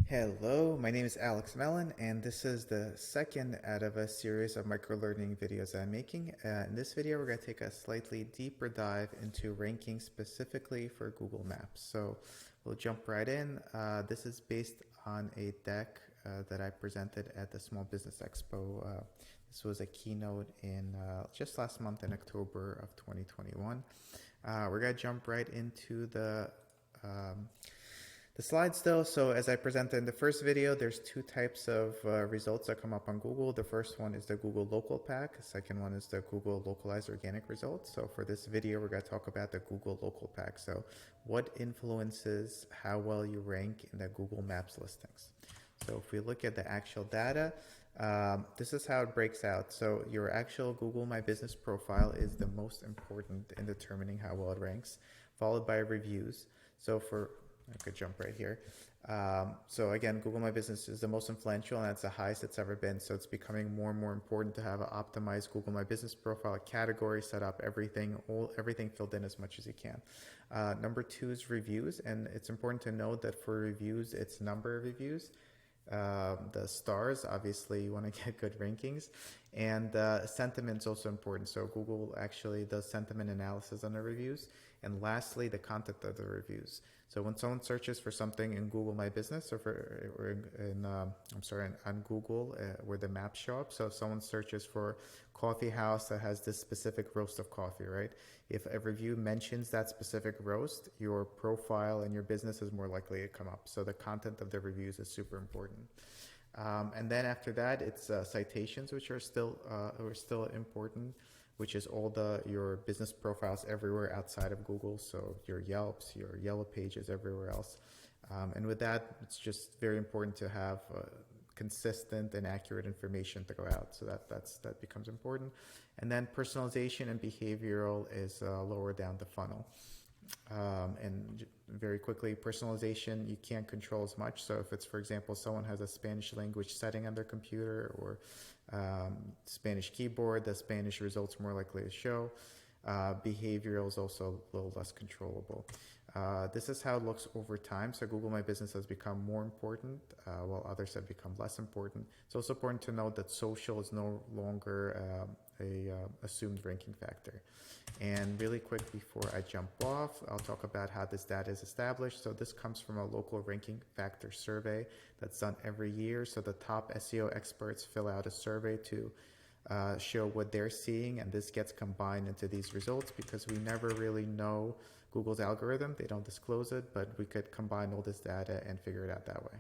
Hello, my name is Alex Mellon, and this is the second out of a series of microlearning videos I'm making. In this video, we're going to take a slightly deeper dive into ranking specifically for Google Maps. So we'll jump right in. This is based on a deck that I presented at the Small Business Expo. This was a keynote in just last month in October of 2021. We're going to jump right into the slides though. So as I presented in the first video, there's two types of results that come up on Google. The first one is the Google Local Pack. The second one is the Google Localized Organic Results. So for this video, we're going to talk about the Google Local Pack. So what influences how well you rank in the Google Maps listings? So if we look at the actual data, this is how it breaks out. So your actual Google My Business profile is the most important in determining how well it ranks, followed by reviews. So I could jump right here. So again, Google My Business is the most influential, and that's the highest it's ever been. So it's becoming more and more important to have an optimized Google My Business profile, category set up, everything filled in as much as you can. Number two is reviews, and it's important to note that for reviews, it's number of reviews. The stars, obviously you want to get good rankings, and sentiment is also important. So Google actually does sentiment analysis on the reviews. And lastly, the content of the reviews. So when someone searches for something in Google My Business on Google where the maps show up. So if someone searches for coffee house that has this specific roast of coffee, right? If a review mentions that specific roast, your profile and your business is more likely to come up. So the content of the reviews is super important. And then after that, it's citations, which are still important, which is all your business profiles everywhere outside of Google. So your Yelps, your Yellow Pages, everywhere else. And with that, it's just very important to have consistent and accurate information to go out. So that becomes important. And then personalization and behavioral is lower down the funnel. And very quickly, personalization, you can't control as much. So if it's, for example, someone has a Spanish language setting on their computer or Spanish keyboard, the Spanish results more likely to show. Behavioral is also a little less controllable. This is how it looks over time. So Google My Business has become more important while others have become less important. It's also important to note that social is no longer a assumed ranking factor. And really quick before I jump off, I'll talk about how this data is established. So this comes from a local ranking factor survey that's done every year. So the top SEO experts fill out a survey to show what they're seeing, and this gets combined into these results because we never really know Google's algorithm. They don't disclose it, but we could combine all this data and figure it out that way.